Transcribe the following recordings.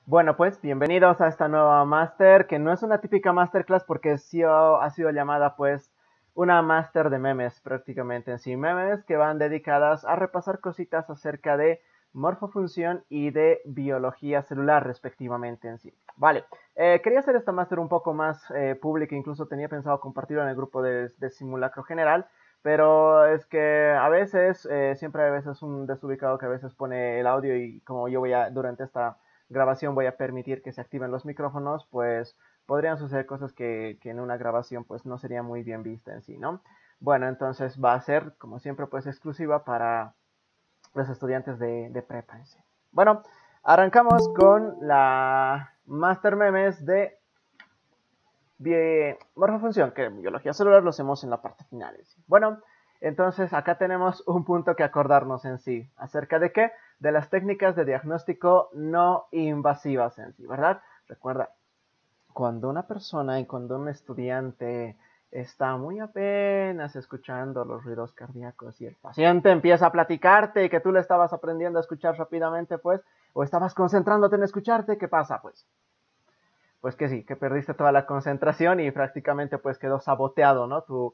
Bueno, pues bienvenidos a esta nueva máster, que no es una típica masterclass porque sí ha sido llamada pues una máster de memes prácticamente en sí. Memes que van dedicadas a repasar cositas acerca de morfofunción y de biología celular respectivamente en sí. Vale, quería hacer esta máster un poco más pública, incluso tenía pensado compartirlo en el grupo de simulacro general, pero es que a veces, siempre hay veces un desubicado que a veces pone el audio y como yo voy a, durante esta grabación voy a permitir que se activen los micrófonos, pues podrían suceder cosas que en una grabación pues no sería muy bien vista en sí, ¿no? Bueno, entonces va a ser, como siempre, pues exclusiva para los estudiantes de prepa en sí. Bueno, arrancamos con la Master Memes de morfofunción, que en biología celular lo hacemos en la parte final. ¿Sí? Bueno, entonces acá tenemos un punto que acordarnos en sí. ¿Acerca de qué? De las técnicas de diagnóstico no invasivas en sí, ¿verdad? Recuerda, cuando una persona y cuando un estudiante está muy apenas escuchando los ruidos cardíacos y el paciente empieza a platicarte y que tú le estabas aprendiendo a escuchar rápidamente, pues, o estabas concentrándote en escucharte, ¿qué pasa? Pues que sí, que perdiste toda la concentración y prácticamente pues quedó saboteado, ¿no? Tu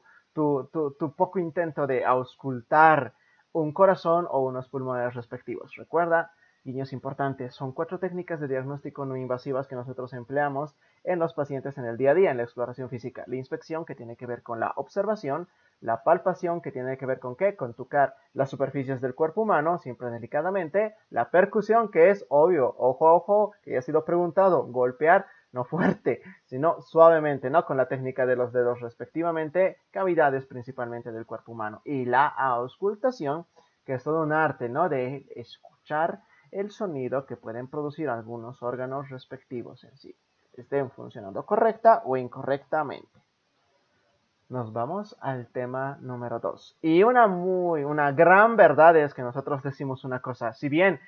poco intento de auscultar un corazón o unos pulmones respectivos. Recuerda, guiños importantes, son 4 técnicas de diagnóstico no invasivas que nosotros empleamos en los pacientes en el día a día, en la exploración física. La inspección, que tiene que ver con la observación, la palpación, que tiene que ver con qué, con tocar las superficies del cuerpo humano, siempre delicadamente, la percusión, que es obvio, ojo a ojo, que ya ha sido preguntado, golpear no fuerte, sino suavemente, ¿no? Con la técnica de los dedos respectivamente, cavidades principalmente del cuerpo humano. Y la auscultación, que es todo un arte, ¿no? De escuchar el sonido que pueden producir algunos órganos respectivos en sí, estén funcionando correcta o incorrectamente. Nos vamos al tema número 2. Y una gran verdad es que nosotros decimos una cosa, si bien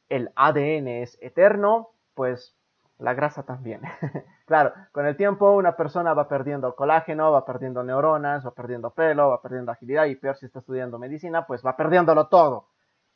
el ADN es eterno, pues la grasa también. Claro, con el tiempo una persona va perdiendo colágeno, va perdiendo neuronas, va perdiendo pelo, va perdiendo agilidad y peor si está estudiando medicina, pues va perdiéndolo todo.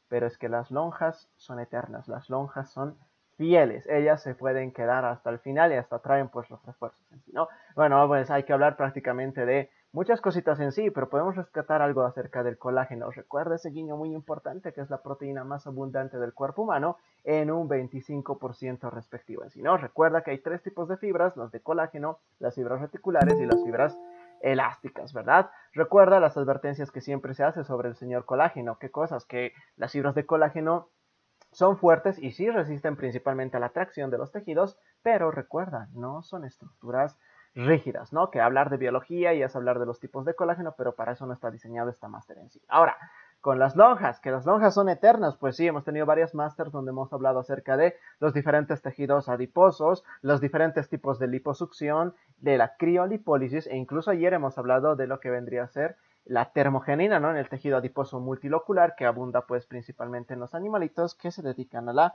Pero es que las lonjas son eternas, las lonjas son fieles, ellas se pueden quedar hasta el final y hasta traen pues los refuerzos en sí, ¿no? Bueno, pues hay que hablar prácticamente de muchas cositas en sí, pero podemos rescatar algo acerca del colágeno. Recuerda ese guiño muy importante que es la proteína más abundante del cuerpo humano en un 25% respectivo en sí, ¿no? Recuerda que hay 3 tipos de fibras, las de colágeno, las fibras reticulares y las fibras elásticas, ¿verdad? Recuerda las advertencias que siempre se hace sobre el señor colágeno. ¿Qué cosas? Que las fibras de colágeno son fuertes y sí resisten principalmente a la tracción de los tejidos, pero recuerda, no son estructuras rígidas, ¿no? Que hablar de biología y es hablar de los tipos de colágeno, pero para eso no está diseñado esta máster en sí. Ahora, con las lonjas, que las lonjas son eternas, pues sí, hemos tenido varias másters donde hemos hablado acerca de los diferentes tejidos adiposos, los diferentes tipos de liposucción, de la criolipólisis e incluso ayer hemos hablado de lo que vendría a ser la termogenina, ¿no? En el tejido adiposo multilocular que abunda pues principalmente en los animalitos que se dedican a la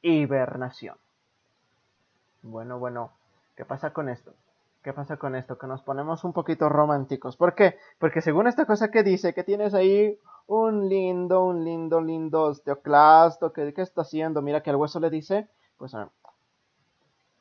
hibernación. Bueno, ¿qué pasa con esto? ¿Qué pasa con esto? Que nos ponemos un poquito románticos. ¿Por qué? Porque según esta cosa que dice, que tienes ahí lindo osteoclasto, ¿qué está haciendo? Mira que el hueso le dice, pues a ver,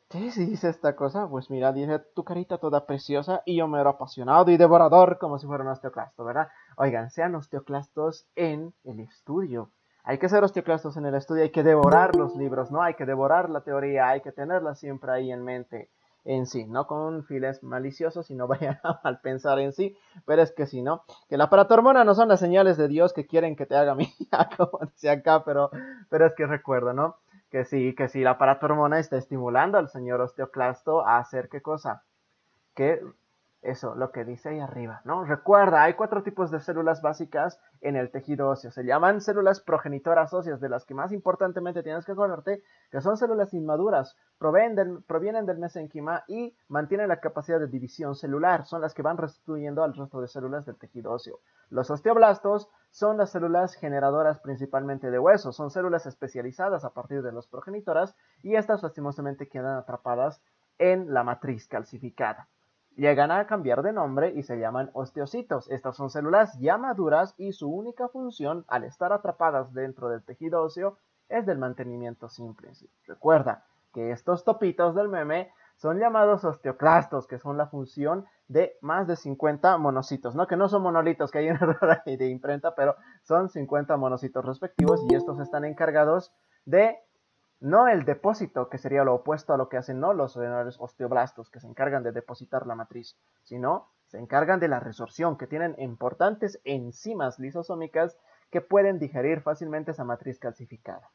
¿qué dice esta cosa? Pues mira, dice tu carita toda preciosa y yo mero apasionado y devorador como si fuera un osteoclasto, ¿verdad? Oigan, sean osteoclastos en el estudio. Hay que ser osteoclastos en el estudio, hay que devorar los libros, ¿no? Hay que devorar la teoría, hay que tenerla siempre ahí en mente en sí, no con files maliciosos y no vayan a mal pensar en sí, pero es que sí, ¿no? Que la paratormona no son las señales de Dios que quieren que te haga mía, como decía acá, pero es que recuerdo, ¿no? Que sí, la paratormona está estimulando al señor osteoclasto a hacer qué cosa, que eso, lo que dice ahí arriba, ¿no? Recuerda, hay 4 tipos de células básicas en el tejido óseo. Se llaman células progenitoras óseas, de las que más importantemente tienes que acordarte, que son células inmaduras, provienen del mesenquima y mantienen la capacidad de división celular. Son las que van restituyendo al resto de células del tejido óseo. Los osteoblastos son las células generadoras principalmente de huesos. Son células especializadas a partir de los progenitoras y estas lastimosamente quedan atrapadas en la matriz calcificada. Llegan a cambiar de nombre y se llaman osteocitos. Estas son células ya maduras y su única función, al estar atrapadas dentro del tejido óseo, es del mantenimiento simple. Recuerda, que estos topitos del meme son llamados osteoclastos, que son la función de más de 50 monocitos, ¿no? Que no son monolitos, que hay un error ahí de imprenta, pero son 50 monocitos respectivos y estos están encargados de, no el depósito, que sería lo opuesto a lo que hacen, ¿no?, los osteoblastos, que se encargan de depositar la matriz, sino se encargan de la resorción, que tienen importantes enzimas lisosómicas que pueden digerir fácilmente esa matriz calcificada.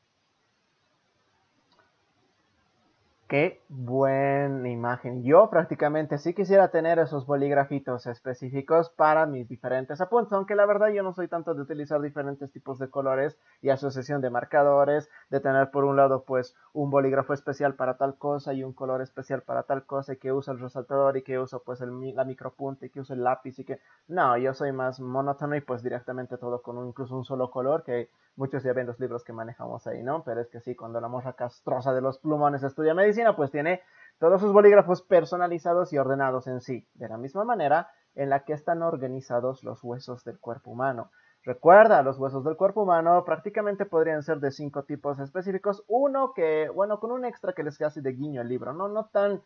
Qué buena imagen. Yo prácticamente sí quisiera tener esos bolígrafitos específicos para mis diferentes apuntes, aunque la verdad yo no soy tanto de utilizar diferentes tipos de colores y asociación de marcadores, de tener por un lado pues un bolígrafo especial para tal cosa y un color especial para tal cosa, y que uso el resaltador y que uso pues la micropunta y que uso el lápiz y que... No, yo soy más monótono y pues directamente todo con incluso un solo color, que muchos ya ven los libros que manejamos ahí, ¿no? Pero es que sí, cuando la morra castrosa de los plumones estudia medicina, pues tiene todos sus bolígrafos personalizados y ordenados en sí, de la misma manera en la que están organizados los huesos del cuerpo humano. Recuerda, los huesos del cuerpo humano prácticamente podrían ser de 5 tipos específicos. Uno que, bueno, con un extra que les hace de guiño el libro, no tan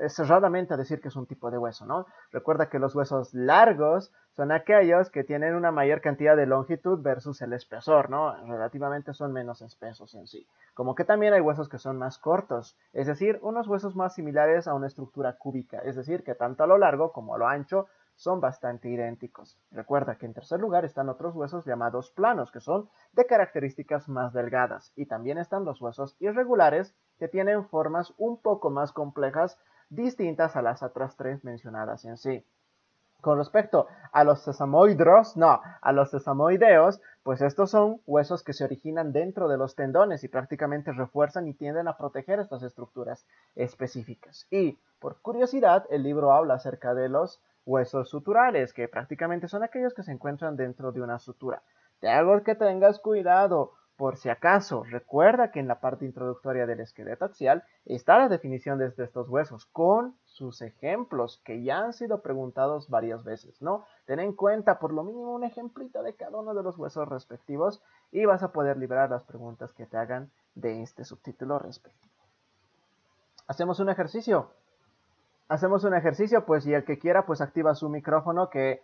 cerradamente a decir que es un tipo de hueso, ¿no? Recuerda que los huesos largos son aquellos que tienen una mayor cantidad de longitud versus el espesor, ¿no? Relativamente son menos espesos en sí. Como que también hay huesos que son más cortos, es decir, unos huesos más similares a una estructura cúbica, es decir, que tanto a lo largo como a lo ancho son bastante idénticos. Recuerda que en tercer lugar están otros huesos llamados planos, que son de características más delgadas, y también están los huesos irregulares, que tienen formas un poco más complejas, distintas a las otras tres mencionadas en sí. Con respecto a los sesamoidros, no, a los sesamoideos, pues estos son huesos que se originan dentro de los tendones y prácticamente refuerzan y tienden a proteger estas estructuras específicas. Y, por curiosidad, el libro habla acerca de los huesos suturales, que prácticamente son aquellos que se encuentran dentro de una sutura. Te hago que tengas cuidado. Por si acaso, recuerda que en la parte introductoria del esqueleto axial está la definición de estos huesos, con sus ejemplos que ya han sido preguntados varias veces, ¿no? Ten en cuenta por lo mínimo un ejemplito de cada uno de los huesos respectivos y vas a poder liberar las preguntas que te hagan de este subtítulo respectivo. Hacemos un ejercicio. Pues, y el que quiera, pues activa su micrófono, que...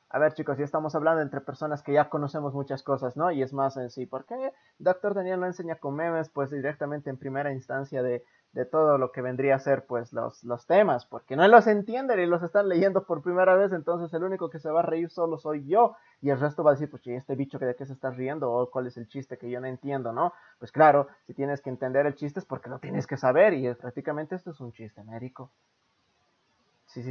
A ver, chicos, ya estamos hablando entre personas que ya conocemos muchas cosas, ¿no? Y es más en sí. ¿Por qué Doctor Daniel lo enseña con memes? Pues directamente en primera instancia de todo lo que vendría a ser, pues, los temas. Porque no los entienden y los están leyendo por primera vez, entonces el único que se va a reír solo soy yo. Y el resto va a decir, pues, este bicho, ¿de qué se está riendo? O ¿cuál es el chiste que yo no entiendo, no? Pues claro, si tienes que entender el chiste es porque lo tienes que saber. Y prácticamente esto es un chiste médico. Sí.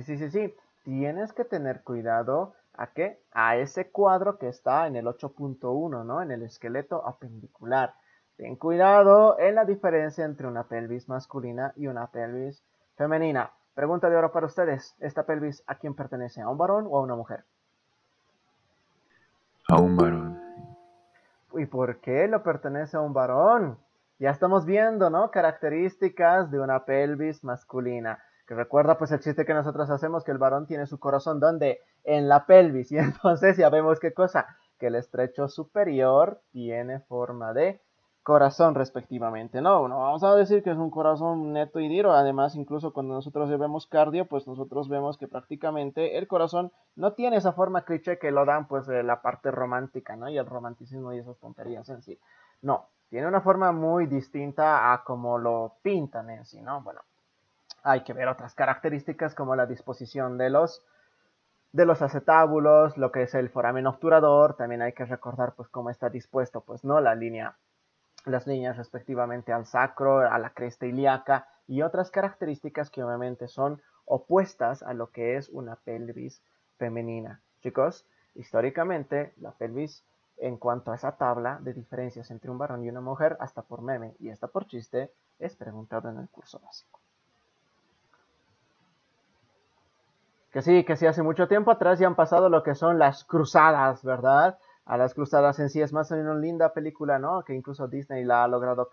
Tienes que tener cuidado a qué, a ese cuadro que está en el 8.1, ¿no? En el esqueleto apendicular. Ten cuidado en la diferencia entre una pelvis masculina y una pelvis femenina. Pregunta de oro para ustedes. ¿Esta pelvis a quién pertenece? ¿A un varón o a una mujer? A un varón. ¿Y por qué lo pertenece a un varón? Ya estamos viendo, ¿no? Características de una pelvis masculina. Que recuerda pues el chiste que nosotros hacemos, que el varón tiene su corazón ¿dónde? En la pelvis. Y entonces ya vemos qué cosa, que el estrecho superior tiene forma de corazón respectivamente. No vamos a decir que es un corazón neto y diro. Además, incluso cuando nosotros vemos cardio, pues nosotros vemos que prácticamente el corazón no tiene esa forma cliché que lo dan pues la parte romántica, ¿no? Y el romanticismo y esas tonterías en sí. No, tiene una forma muy distinta a como lo pintan en sí, ¿no? Bueno, hay que ver otras características como la disposición de los acetábulos, lo que es el foramen obturador. También hay que recordar pues cómo está dispuesto pues no las líneas respectivamente al sacro, a la cresta ilíaca y otras características que obviamente son opuestas a lo que es una pelvis femenina. Chicos, históricamente la pelvis, en cuanto a esa tabla de diferencias entre un varón y una mujer, hasta por meme y hasta por chiste, es preguntado en el curso básico. Que sí, hace mucho tiempo atrás ya han pasado lo que son las cruzadas, ¿verdad? A las cruzadas en sí es más o menos una linda película, ¿no? Que incluso Disney la ha logrado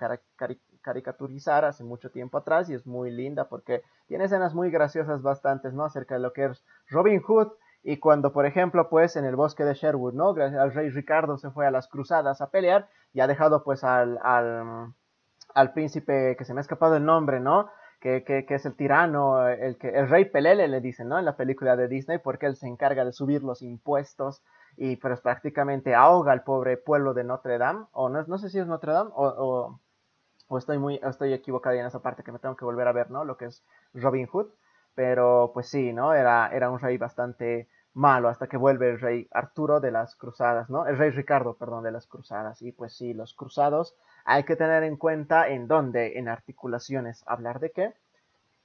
caricaturizar hace mucho tiempo atrás y es muy linda porque tiene escenas muy graciosas bastantes, ¿no? Acerca de lo que es Robin Hood y cuando, por ejemplo, pues en el bosque de Sherwood, ¿no? Gracias al rey Ricardo se fue a las cruzadas a pelear y ha dejado pues al al príncipe que se me ha escapado el nombre, ¿no? Que es el tirano, el rey Pelele le dicen, ¿no? En la película de Disney, porque él se encarga de subir los impuestos y pues prácticamente ahoga al pobre pueblo de Notre Dame, o no, no sé si es Notre Dame, o estoy equivocado en esa parte que me tengo que volver a ver, ¿no? Lo que es Robin Hood, pero pues sí, ¿no? Era un rey bastante malo hasta que vuelve el rey Arturo de las Cruzadas, ¿no? El rey Ricardo, perdón, de las Cruzadas. Y pues sí, los cruzados hay que tener en cuenta en dónde, en articulaciones, hablar de qué,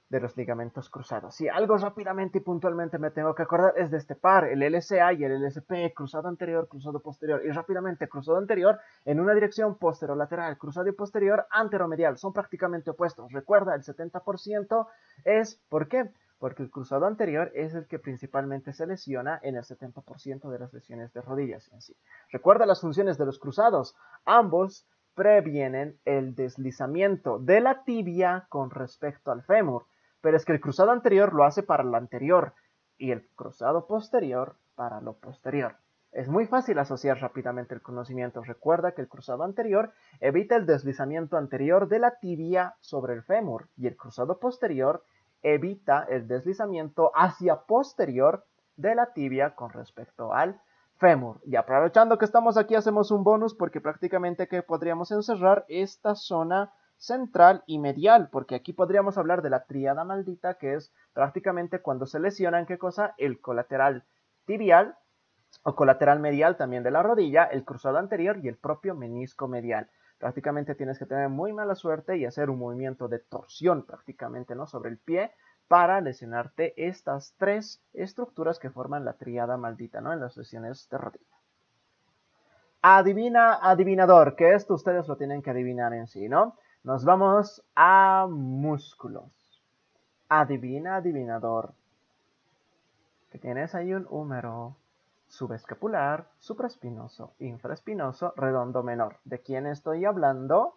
de los ligamentos cruzados. Si algo rápidamente y puntualmente me tengo que acordar es de este par, el LCA y el LSP, cruzado anterior, cruzado posterior, y rápidamente cruzado anterior en una dirección posterolateral, cruzado y posterior anteromedial, son prácticamente opuestos. Recuerda, el 70% es, ¿por qué? Porque el cruzado anterior es el que principalmente se lesiona en el 70% de las lesiones de rodillas en sí. Recuerda las funciones de los cruzados, ambos previenen el deslizamiento de la tibia con respecto al fémur, pero es que el cruzado anterior lo hace para lo anterior y el cruzado posterior para lo posterior. Es muy fácil asociar rápidamente el conocimiento. Recuerda que el cruzado anterior evita el deslizamiento anterior de la tibia sobre el fémur y el cruzado posterior evita el deslizamiento hacia posterior de la tibia con respecto al fémur. Y aprovechando que estamos aquí, hacemos un bonus porque prácticamente que podríamos encerrar esta zona central y medial, porque aquí podríamos hablar de la tríada maldita, que es prácticamente cuando se lesionan, ¿qué cosa? El colateral tibial o colateral medial también de la rodilla, el cruzado anterior y el propio menisco medial. Prácticamente tienes que tener muy mala suerte y hacer un movimiento de torsión prácticamente, ¿no? Sobre el pie para lesionarte estas tres estructuras que forman la tríada maldita, ¿no? En las lesiones de rodilla. Adivina, adivinador, que esto ustedes lo tienen que adivinar en sí, ¿no? Nos vamos a músculos. Adivina, adivinador, que tienes ahí un húmero subescapular, supraespinoso, infraespinoso, redondo menor. ¿De quién estoy hablando?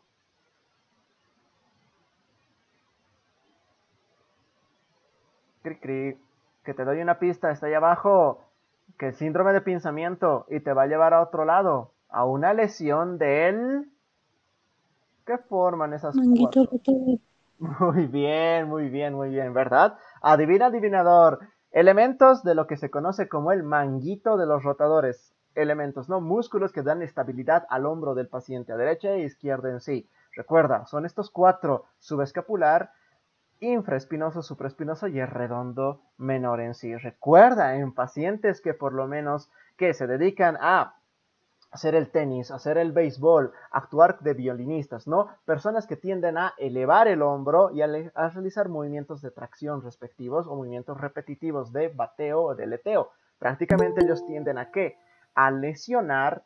Cri, cri. Que te doy una pista, está ahí abajo. Que el síndrome de pinzamiento y te va a llevar a otro lado, a una lesión del... ¿Qué forman esas Manguito cuatro? rotador. Muy bien, muy bien, muy bien, ¿verdad? Adivina, adivinador. Elementos de lo que se conoce como el manguito de los rotadores. Elementos, ¿no? Músculos que dan estabilidad al hombro del paciente, a derecha e izquierda en sí. Recuerda, son estos cuatro: subescapular, infraespinoso, supraespinoso y el redondo menor en sí. Recuerda, en pacientes que por lo menos que se dedican a hacer el tenis, hacer el béisbol, actuar de violinistas, ¿no? Personas que tienden a elevar el hombro y a realizar movimientos de tracción respectivos o movimientos repetitivos de bateo o de leteo. Prácticamente ellos tienden a ¿qué? A lesionar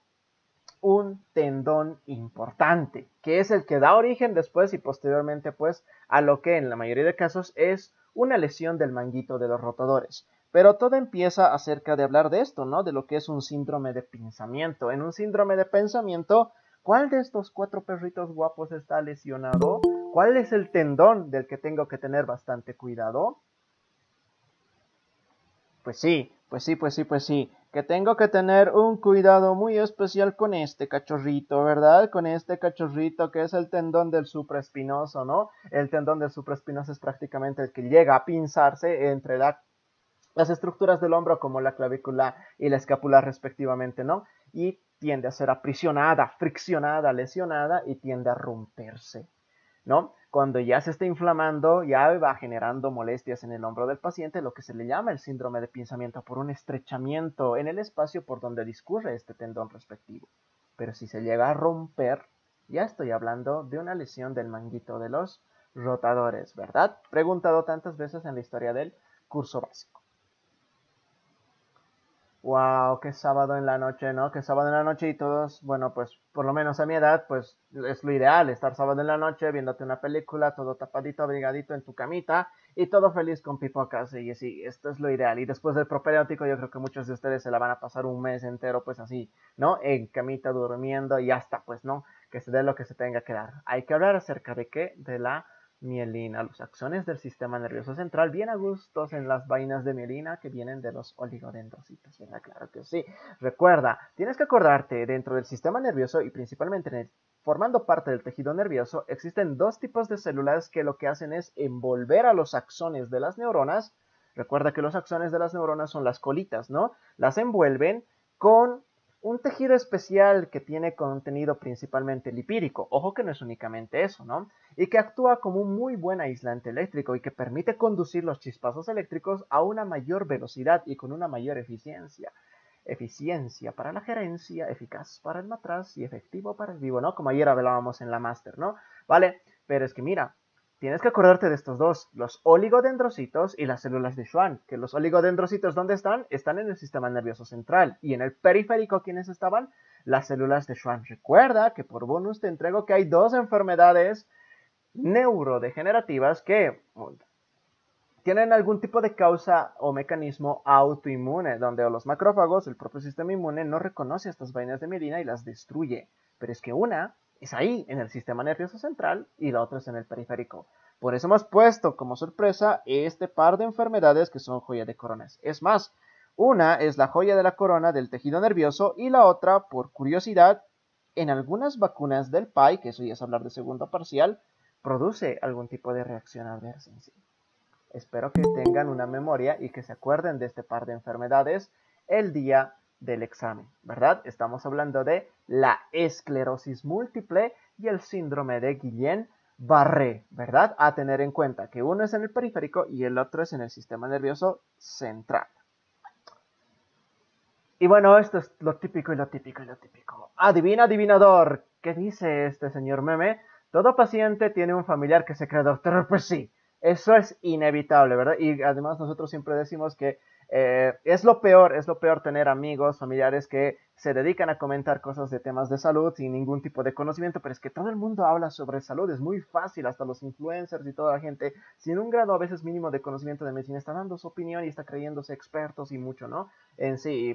un tendón importante, que es el que da origen después y posteriormente pues a lo que en la mayoría de casos es una lesión del manguito de los rotadores. Pero todo empieza acerca de hablar de esto, ¿no? De lo que es un síndrome de pinzamiento. En un síndrome de pensamiento, ¿cuál de estos cuatro perritos guapos está lesionado? ¿Cuál es el tendón del que tengo que tener bastante cuidado? Pues sí, pues sí, pues sí, pues sí. Que tengo que tener un cuidado muy especial con este cachorrito, ¿verdad? Con este cachorrito que es el tendón del supraespinoso, ¿no? El tendón del supraespinoso es prácticamente el que llega a pinzarse entre las estructuras del hombro como la clavícula y la escápula respectivamente, ¿no? Y tiende a ser aprisionada, friccionada, lesionada y tiende a romperse, ¿no? Cuando ya se está inflamando, ya va generando molestias en el hombro del paciente, lo que se le llama el síndrome de pinzamiento por un estrechamiento en el espacio por donde discurre este tendón respectivo. Pero si se llega a romper, ya estoy hablando de una lesión del manguito de los rotadores, ¿verdad? Preguntado tantas veces en la historia del curso básico. Wow, qué sábado en la noche, ¿no? Qué sábado en la noche y todos, bueno, pues por lo menos a mi edad, pues es lo ideal, estar sábado en la noche viéndote una película, todo tapadito, abrigadito en tu camita y todo feliz con pipocas y así, esto es lo ideal. Y después del propedéutico yo creo que muchos de ustedes se la van a pasar un mes entero pues así, ¿no? En camita durmiendo y hasta pues, ¿no? Que se dé lo que se tenga que dar. Hay que hablar acerca de qué, de la mielina, los axones del sistema nervioso central, bien a gustos en las vainas de mielina que vienen de los oligodendrocitos, ¿verdad? Claro que sí. Recuerda, tienes que acordarte dentro del sistema nervioso y principalmente en el formando parte del tejido nervioso, existen dos tipos de células que lo que hacen es envolver a los axones de las neuronas. Recuerda que los axones de las neuronas son las colitas, ¿no? Las envuelven con un tejido especial que tiene contenido principalmente lipídico. Ojo que no es únicamente eso, ¿no? Y que actúa como un muy buen aislante eléctrico y que permite conducir los chispazos eléctricos a una mayor velocidad y con una mayor eficiencia. Eficiencia para la gerencia, eficaz para el matraz y efectivo para el vivo, ¿no? Como ayer hablábamos en la máster, ¿no? Vale, pero es que mira, tienes que acordarte de estos dos, los oligodendrocitos y las células de Schwann, que los oligodendrocitos, ¿dónde están? Están en el sistema nervioso central. Y en el periférico, ¿quiénes estaban? Las células de Schwann. Recuerda que por bonus te entrego que hay dos enfermedades neurodegenerativas que tienen algún tipo de causa o mecanismo autoinmune, donde los macrófagos, el propio sistema inmune, no reconoce estas vainas de mielina y las destruye. Pero es que una es ahí, en el sistema nervioso central, y la otra es en el periférico. Por eso hemos puesto como sorpresa este par de enfermedades que son joya de coronas. Es más, una es la joya de la corona del tejido nervioso y la otra, por curiosidad, en algunas vacunas del PAI, que eso ya es hablar de segundo parcial, produce algún tipo de reacción adversa en sí. Espero que tengan una memoria y que se acuerden de este par de enfermedades el día del examen, ¿verdad? Estamos hablando de la esclerosis múltiple y el síndrome de Guillain-Barré, ¿verdad? A tener en cuenta que uno es en el periférico y el otro es en el sistema nervioso central. Y bueno, esto es lo típico y lo típico y lo típico. Adivina, adivinador, ¿qué dice este señor meme? Todo paciente tiene un familiar que se cree doctor. Pues sí, eso es inevitable, ¿verdad? Y además nosotros siempre decimos que es lo peor tener amigos, familiares que se dedican a comentar cosas de temas de salud sin ningún tipo de conocimiento, pero es que todo el mundo habla sobre salud, es muy fácil, hasta los influencers y toda la gente sin un grado a veces mínimo de conocimiento de medicina está dando su opinión y está creyéndose expertos y mucho, ¿no? En sí, y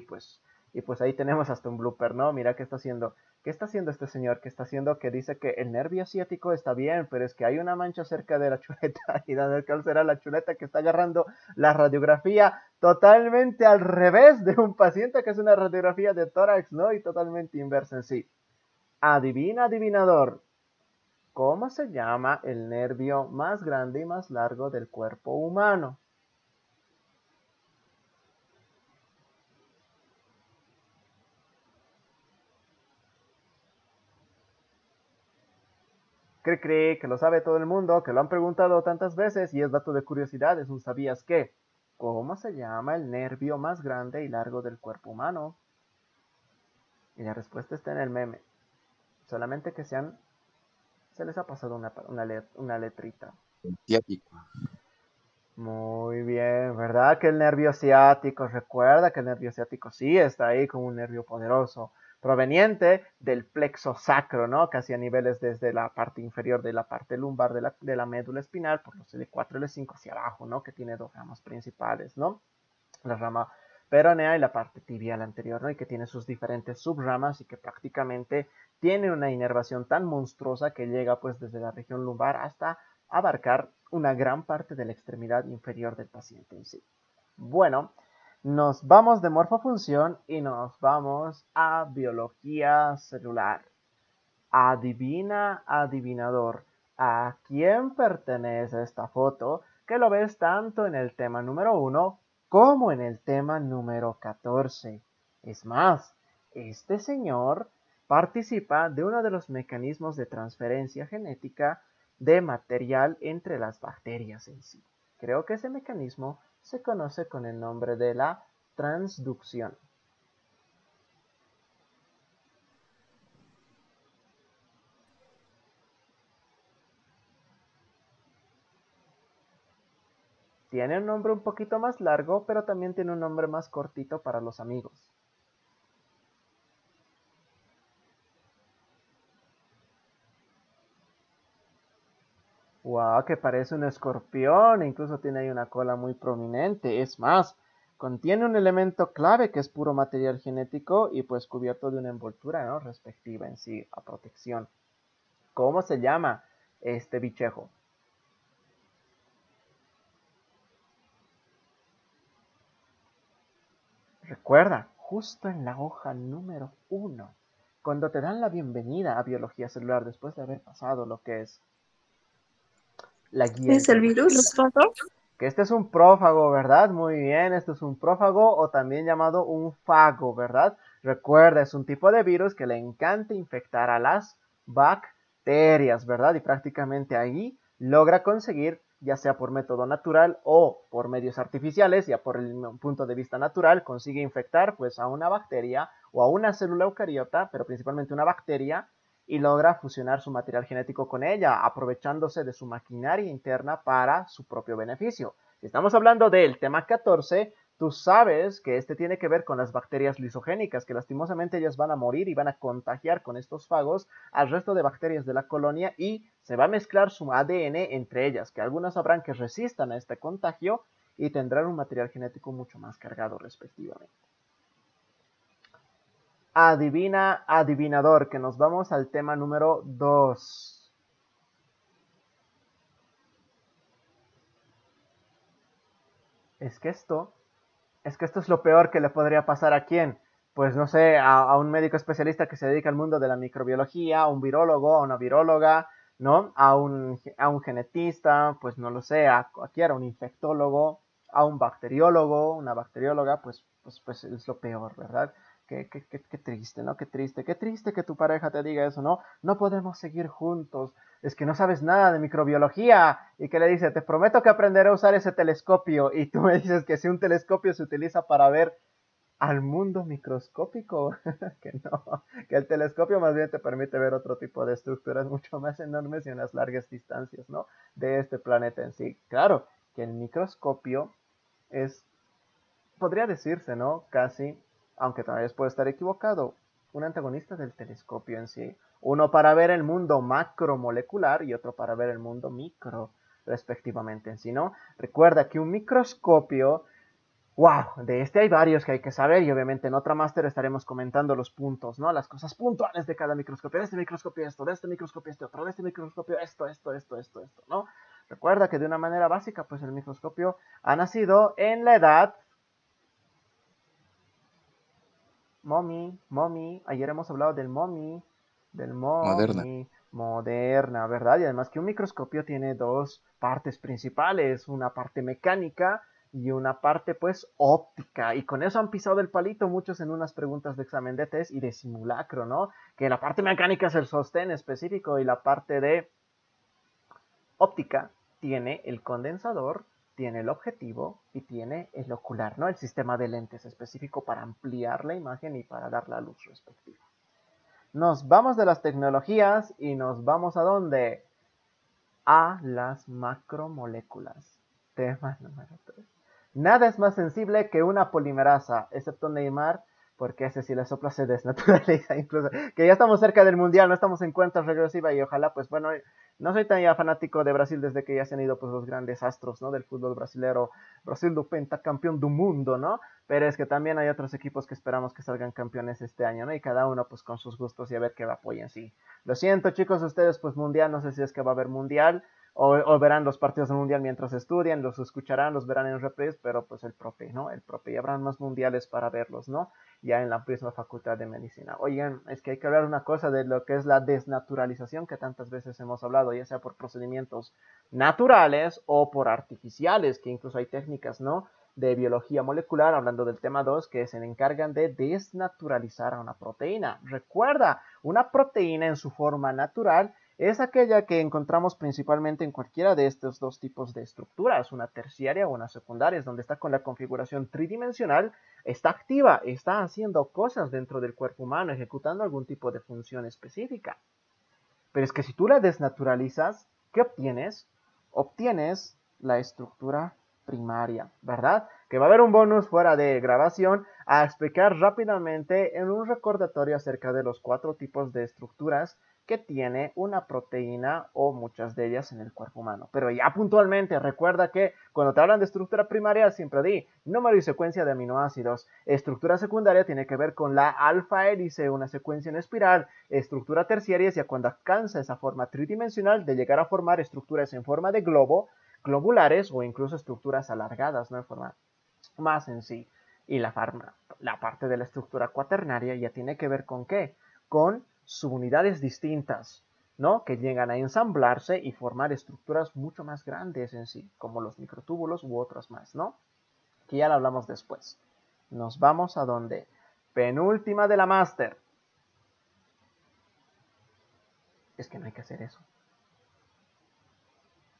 pues ahí tenemos hasta un blooper, ¿no? Mira qué está haciendo. ¿Qué está haciendo este señor? ¿Qué está haciendo? Que dice que el nervio ciático está bien, pero es que hay una mancha cerca de la chuleta. ¿Y dónde será la chuleta que está agarrando la radiografía totalmente al revés de un paciente que es una radiografía de tórax, ¿no? Y totalmente inversa en sí. Adivina, adivinador. ¿Cómo se llama el nervio más grande y más largo del cuerpo humano? Cree que lo sabe todo el mundo, que lo han preguntado tantas veces y es dato de curiosidad, es un sabías qué. ¿Cómo se llama el nervio más grande y largo del cuerpo humano? Y la respuesta está en el meme. Solamente que se les ha pasado una letrita. Ciático. Muy bien, ¿verdad? Que el nervio ciático, recuerda que el nervio ciático sí está ahí como un nervio poderoso, proveniente del plexo sacro, ¿no? Casi a niveles desde la parte inferior de la parte lumbar de la médula espinal, por los L4 y L5 hacia abajo, ¿no? Que tiene dos ramas principales, ¿no? La rama peronea y la parte tibial anterior, ¿no? Y que tiene sus diferentes subramas y que prácticamente tiene una inervación tan monstruosa que llega pues desde la región lumbar hasta abarcar una gran parte de la extremidad inferior del paciente en sí. Bueno, nos vamos de morfofunción y nos vamos a biología celular. Adivina, adivinador, ¿a quién pertenece esta foto? Que lo ves tanto en el tema número 1 como en el tema número 14. Es más, este señor participa de uno de los mecanismos de transferencia genética de material entre las bacterias en sí. Creo que ese mecanismo se conoce con el nombre de la transducción. Tiene un nombre un poquito más largo, pero también tiene un nombre más cortito para los amigos. Wow, que parece un escorpión, incluso tiene ahí una cola muy prominente. Es más, contiene un elemento clave que es puro material genético y pues cubierto de una envoltura, ¿no? Respectiva en sí a protección. ¿Cómo se llama este bichejo? Recuerda, justo en la hoja número 1 cuando te dan la bienvenida a biología celular después de haber pasado lo que es la guía ¿Es el virus? que este es un prófago, ¿verdad? Muy bien, este es un prófago o también llamado un fago, ¿verdad? Recuerda, es un tipo de virus que le encanta infectar a las bacterias, ¿verdad? Y prácticamente ahí logra conseguir, ya sea por método natural o por medios artificiales, ya por el punto de vista natural, consigue infectar pues a una bacteria o a una célula eucariota, pero principalmente una bacteria, y logra fusionar su material genético con ella, aprovechándose de su maquinaria interna para su propio beneficio. Si estamos hablando del tema 14, tú sabes que este tiene que ver con las bacterias lisogénicas, que lastimosamente ellas van a morir y van a contagiar con estos fagos al resto de bacterias de la colonia y se va a mezclar su ADN entre ellas, que algunas sabrán que resistan a este contagio y tendrán un material genético mucho más cargado respectivamente. Adivina, adivinador, que nos vamos al tema número 2. Es que esto es lo peor que le podría pasar a quién. Pues no sé, a un médico especialista que se dedica al mundo de la microbiología, a un virólogo, a una viróloga, ¿no? A un genetista, pues no lo sé, a un infectólogo, a un bacteriólogo, una bacterióloga, pues es lo peor, ¿verdad? Qué triste, ¿no? Qué triste que tu pareja te diga eso, ¿no? No podemos seguir juntos, es que no sabes nada de microbiología, y que le dice, te prometo que aprenderé a usar ese telescopio, y tú me dices que si un telescopio se utiliza para ver al mundo microscópico, que no, que el telescopio más bien te permite ver otro tipo de estructuras mucho más enormes y unas largas distancias, ¿no? De este planeta en sí. Claro, que el microscopio es, podría decirse, ¿no? Casi, aunque tal vez puede estar equivocado, un antagonista del telescopio en sí. Uno para ver el mundo macromolecular y otro para ver el mundo micro, respectivamente en sí, ¿no? Recuerda que un microscopio, wow, de este hay varios que hay que saber y obviamente en otra máster estaremos comentando los puntos, ¿no? Las cosas puntuales de cada microscopio. De este microscopio esto, de este microscopio este otro, de este microscopio esto, ¿no? Recuerda que de una manera básica, pues el microscopio ha nacido en la edad ayer hemos hablado del Moderna. moderna, ¿verdad? Y además que un microscopio tiene dos partes principales, una parte mecánica y una parte pues óptica. Y con eso han pisado el palito muchos en unas preguntas de examen de test y de simulacro, ¿no? Que la parte mecánica es el sostén específico y la parte de óptica tiene el condensador, tiene el objetivo y tiene el ocular, ¿no? El sistema de lentes específico para ampliar la imagen y para dar la luz respectiva. Nos vamos de las tecnologías y nos vamos a dónde? A las macromoléculas. Tema número 3. Nada es más sensible que una polimerasa, excepto Neymar, porque ese si le sopla se desnaturaliza incluso. Que ya estamos cerca del mundial, no estamos en cuenta regresiva y ojalá, pues bueno, no soy tan ya fanático de Brasil desde que ya se han ido pues los grandes astros, ¿no? Del fútbol brasilero, Brasil do pentacampeón do mundo, ¿no? Pero es que también hay otros equipos que esperamos que salgan campeones este año, ¿no? Y cada uno pues con sus gustos y a ver qué apoyen, sí. Lo siento chicos, ustedes pues mundial, no sé si es que va a haber mundial, o verán los partidos del mundial mientras estudian, los escucharán, los verán en reprise, pero pues el profe, ¿no? El profe, y habrán más mundiales para verlos, ¿no? Ya en la misma facultad de medicina. Oigan, es que hay que hablar una cosa de lo que es la desnaturalización que tantas veces hemos hablado, ya sea por procedimientos naturales o por artificiales, que incluso hay técnicas, ¿no? De biología molecular, hablando del tema 2, que se encargan de desnaturalizar a una proteína. Recuerda, una proteína en su forma natural es aquella que encontramos principalmente en cualquiera de estos dos tipos de estructuras, una terciaria o una secundaria, es donde está con la configuración tridimensional, está activa, está haciendo cosas dentro del cuerpo humano, ejecutando algún tipo de función específica. Pero es que si tú la desnaturalizas, ¿qué obtienes? Obtienes la estructura primaria, ¿verdad? Que va a haber un bonus fuera de grabación a explicar rápidamente en un recordatorio acerca de los 4 tipos de estructuras que tiene una proteína o muchas de ellas en el cuerpo humano. Pero ya puntualmente recuerda que cuando te hablan de estructura primaria siempre di número y secuencia de aminoácidos. Estructura secundaria tiene que ver con la alfa hélice, una secuencia en espiral. Estructura terciaria es ya cuando alcanza esa forma tridimensional de llegar a formar estructuras en forma de globo, globulares o incluso estructuras alargadas, ¿no? En forma más en sí. Y la parte de la estructura cuaternaria ya tiene que ver con ¿qué? con subunidades distintas, ¿no? Que llegan a ensamblarse y formar estructuras mucho más grandes en sí, como los microtúbulos u otras más, ¿no? Que ya lo hablamos después. Nos vamos a donde penúltima de la máster. Es que no hay que hacer eso.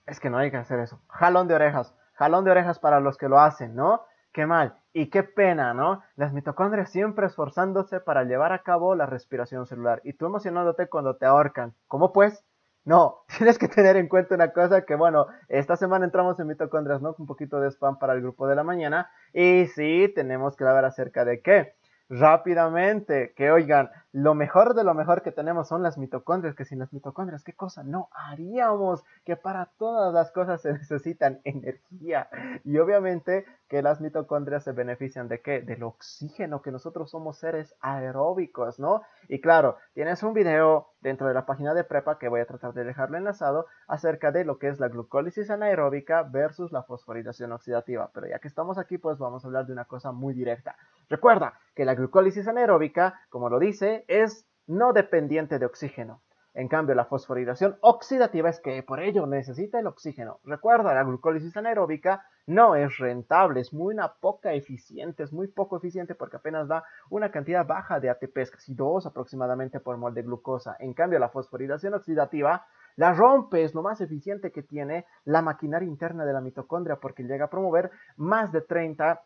Es que no hay que hacer eso. Jalón de orejas para los que lo hacen, ¿no? Qué mal y qué pena, ¿no? Las mitocondrias siempre esforzándose para llevar a cabo la respiración celular y tú emocionándote cuando te ahorcan. ¿Cómo pues? No, tienes que tener en cuenta una cosa que, bueno, esta semana entramos en mitocondrias, ¿no? Un poquito de spam para el grupo de la mañana y sí, tenemos que hablar acerca de qué. Rápidamente, que oigan, lo mejor de lo mejor que tenemos son las mitocondrias, que sin las mitocondrias, ¿qué cosa no haríamos? Que para todas las cosas se necesitan energía. Y obviamente que las mitocondrias se benefician de ¿qué? Del oxígeno, que nosotros somos seres aeróbicos, ¿no? Y claro, tienes un video dentro de la página de prepa, que voy a tratar de dejarlo enlazado, acerca de lo que es la glucólisis anaeróbica versus la fosforilación oxidativa. Pero ya que estamos aquí, pues vamos a hablar de una cosa muy directa. Recuerda que la glucólisis anaeróbica, como lo dice, es no dependiente de oxígeno. En cambio, la fosforilación oxidativa es que por ello necesita el oxígeno. Recuerda, la glucólisis anaeróbica no es rentable, es muy poca eficiente, es muy poco eficiente porque apenas da una cantidad baja de ATPs, casi 2 aproximadamente por mol de glucosa. En cambio, la fosforilación oxidativa la rompe, es lo más eficiente que tiene la maquinaria interna de la mitocondria porque llega a promover más de 30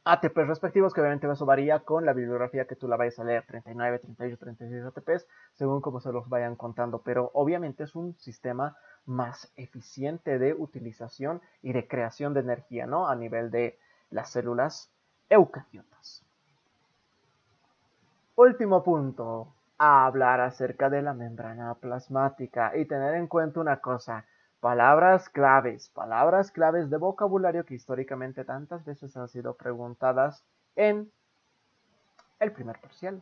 ATPs respectivos, que obviamente eso varía con la bibliografía que tú la vayas a leer, 39, 38, 36 ATPs, según como se los vayan contando, pero obviamente es un sistema más eficiente de utilización y de creación de energía, ¿no? A nivel de las células eucariotas. Último punto, a hablar acerca de la membrana plasmática y tener en cuenta una cosa. Palabras claves de vocabulario que históricamente tantas veces han sido preguntadas en el primer parcial.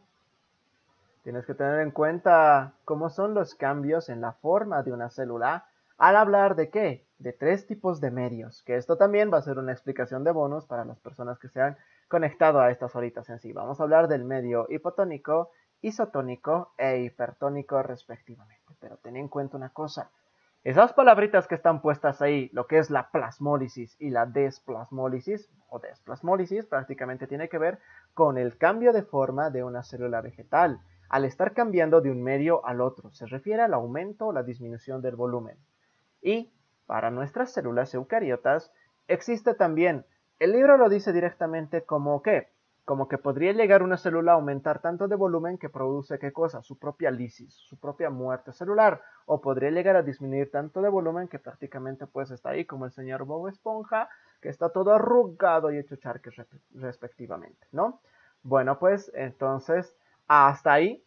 Tienes que tener en cuenta cómo son los cambios en la forma de una célula al hablar de qué, de 3 tipos de medios, que esto también va a ser una explicación de bonus para las personas que se han conectado a estas horitas en sí. Vamos a hablar del medio hipotónico, isotónico e hipertónico respectivamente. Pero ten en cuenta una cosa. Esas palabritas que están puestas ahí, lo que es la plasmólisis y la desplasmólisis, o desplasmólisis, prácticamente tiene que ver con el cambio de forma de una célula vegetal, al estar cambiando de un medio al otro. Se refiere al aumento o la disminución del volumen. Y para nuestras células eucariotas existe también, el libro lo dice directamente como que, como que podría llegar una célula a aumentar tanto de volumen que produce ¿qué cosa? Su propia lisis, su propia muerte celular, o podría llegar a disminuir tanto de volumen que prácticamente pues está ahí como el señor Bob Esponja, que está todo arrugado y hecho charques respectivamente, ¿no? Bueno, pues entonces hasta ahí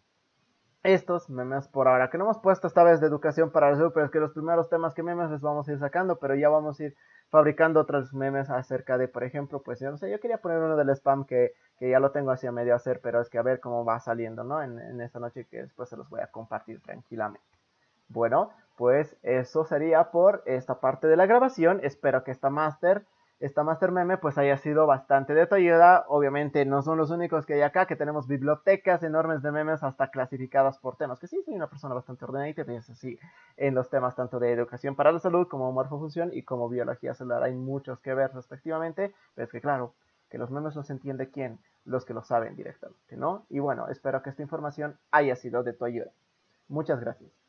estos memes por ahora, que no hemos puesto esta vez de educación para la salud, pero es que los primeros temas que memes les vamos a ir sacando, pero ya vamos a ir fabricando otros memes acerca de, por ejemplo, pues yo no sé, yo quería poner uno del spam que ya lo tengo así a medio hacer, pero es que a ver cómo va saliendo, ¿no? En esta noche que después se los voy a compartir tranquilamente. Bueno, pues eso sería por esta parte de la grabación. Espero que esta master meme pues haya sido bastante de tu ayuda. Obviamente no son los únicos que hay acá, que tenemos bibliotecas enormes de memes hasta clasificadas por temas, que sí, soy una persona bastante ordenada y es así en los temas tanto de educación para la salud como morfofunción y como biología celular. Hay muchos que ver respectivamente, pero es que claro, que los memes los entiende quién, los que lo saben directamente, ¿no? Y bueno, espero que esta información haya sido de tu ayuda. Muchas gracias.